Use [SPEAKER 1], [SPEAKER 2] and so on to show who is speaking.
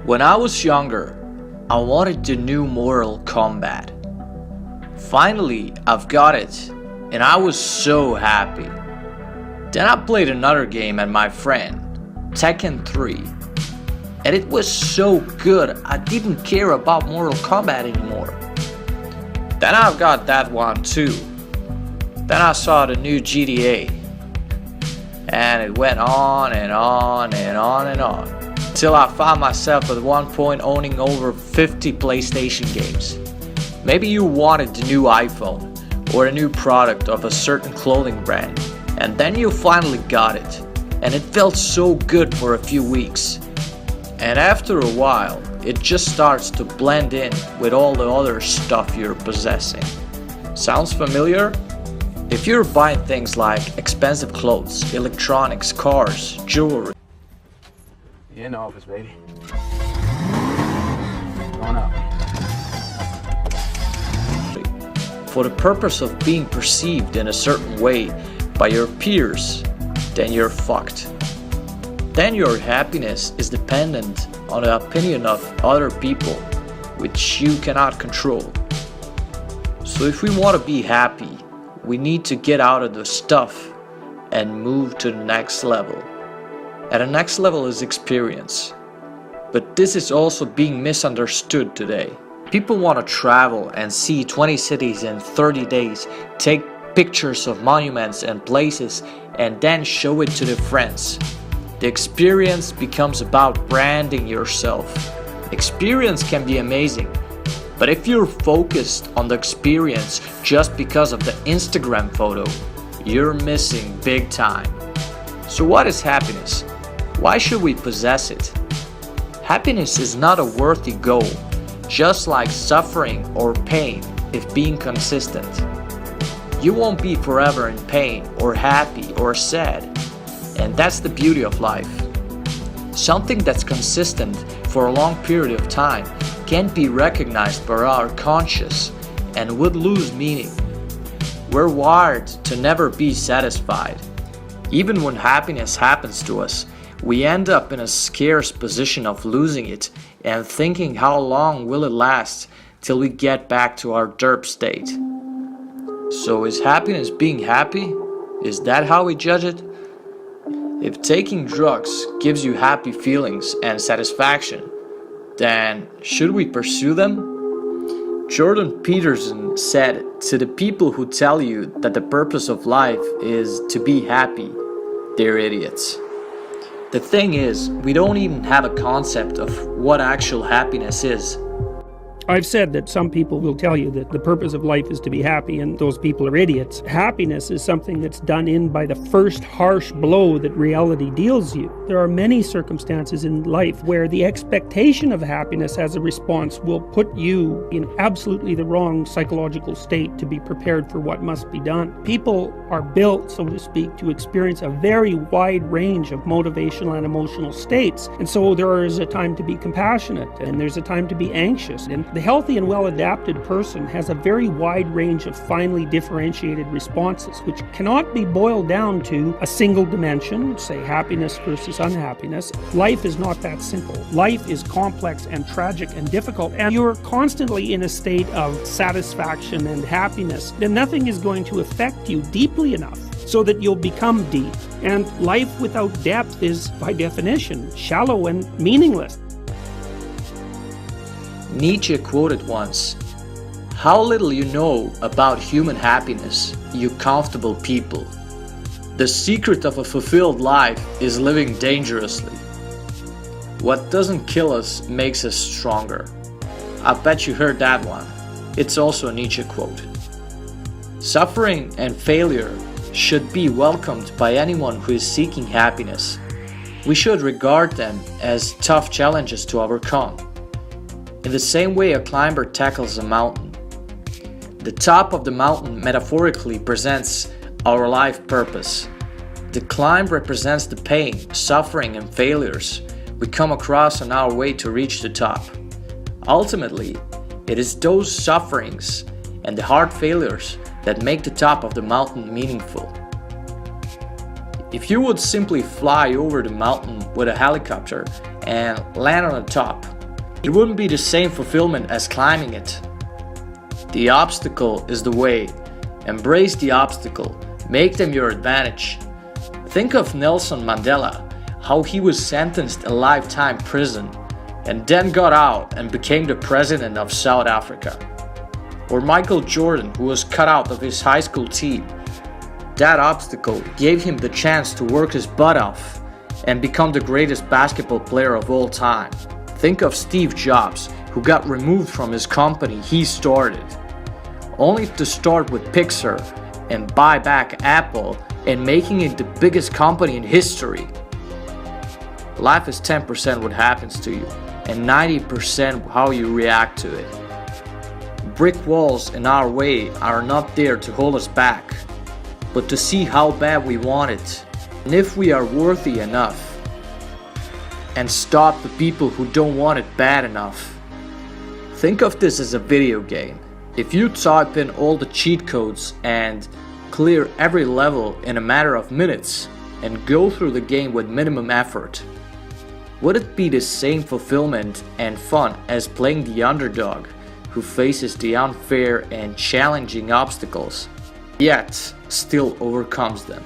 [SPEAKER 1] When I was younger, I wanted the new Mortal Kombat. Finally, I've got it, and I was so happy. Then I played another game at my friend, Tekken 3, and it was so good I didn't care about Mortal Kombat anymore. Then I've got that one too. Then I saw the new GTA, and it went on and on and on and on, till I found myself at one point owning over 50 PlayStation games. Maybe you wanted the new iPhone or a new product of a certain clothing brand, and then you finally got it, and it felt so good for a few weeks. And after a while, it just starts to blend in with all the other stuff you're possessing. Sounds familiar? If you're buying things like expensive clothes, electronics, cars, jewelry.
[SPEAKER 2] In the office, baby. Going up.
[SPEAKER 1] For the purpose of being perceived in a certain way by your peers, then you're fucked. Then your happiness is dependent on the opinion of other people, which you cannot control. So if we want to be happy, we need to get out of the stuff and move to the next level. And the next level is experience. But this is also being misunderstood today. People want to travel and see 20 cities in 30 days, take pictures of monuments and places, and then show it to their friends. The experience becomes about branding yourself. Experience can be amazing, but if you're focused on the experience just because of the Instagram photo, you're missing big time. So what is happiness? Why should we possess it? Happiness is not a worthy goal, just like suffering or pain if being consistent. You won't be forever in pain or happy or sad. And that's the beauty of life. Something that's consistent for a long period of time can't be recognized by our conscious and would lose meaning. We're wired to never be satisfied. Even when happiness happens to us, we end up in a scarce position of losing it and thinking how long will it last till we get back to our derp state. So is happiness being happy? Is that how we judge it? If taking drugs gives you happy feelings and satisfaction, then should we pursue them? Bernt Peterson said, to the people who tell you that the purpose of life is to be happy, they're idiots. The thing is, we don't even have a concept of what actual happiness is.
[SPEAKER 3] I've said that some people will tell you that the purpose of life is to be happy, and those people are idiots. Happiness is something that's done in by the first harsh blow that reality deals you. There are many circumstances in life where the expectation of happiness as a response will put you in absolutely the wrong psychological state to be prepared for what must be done. People are built, so to speak, to experience a very wide range of motivational and emotional states. And so there is a time to be compassionate, and there's a time to be anxious. And the healthy and well-adapted person has a very wide range of finely differentiated responses, which cannot be boiled down to a single dimension, say happiness versus unhappiness. Life is not that simple. Life is complex and tragic and difficult, and you're constantly in a state of satisfaction and happiness. Then nothing is going to affect you deeply enough so that you'll become deep. And life without depth is, by definition, shallow and meaningless.
[SPEAKER 1] Nietzsche quoted once, "How little you know about human happiness, you comfortable people. The secret of a fulfilled life is living dangerously. What doesn't kill us makes us stronger." I bet you heard that one. It's also a Nietzsche quote. Suffering and failure should be welcomed by anyone who is seeking happiness. We should regard them as tough challenges to overcome. In the same way a climber tackles a mountain. The top of the mountain metaphorically presents our life purpose. The climb represents the pain, suffering, and failures we come across on our way to reach the top. Ultimately, it is those sufferings and the hard failures that make the top of the mountain meaningful. If you would simply fly over the mountain with a helicopter and land on the top, it wouldn't be the same fulfillment as climbing it. The obstacle is the way. Embrace the obstacle. Make them your advantage. Think of Nelson Mandela, how he was sentenced a lifetime prison and then got out and became the president of South Africa. Or Michael Jordan, who was cut out of his high school team. That obstacle gave him the chance to work his butt off and become the greatest basketball player of all time. Think of Steve Jobs, who got removed from his company he started, only to start with Pixar and buy back Apple and making it the biggest company in history. Life is 10% what happens to you and 90% how you react to it. Brick walls in our way are not there to hold us back, but to see how bad we want it and if we are worthy enough, and stop the people who don't want it bad enough. Think of this as a video game. If you type in all the cheat codes and clear every level in a matter of minutes and go through the game with minimum effort, would it be the same fulfillment and fun as playing the underdog who faces the unfair and challenging obstacles, yet still overcomes them?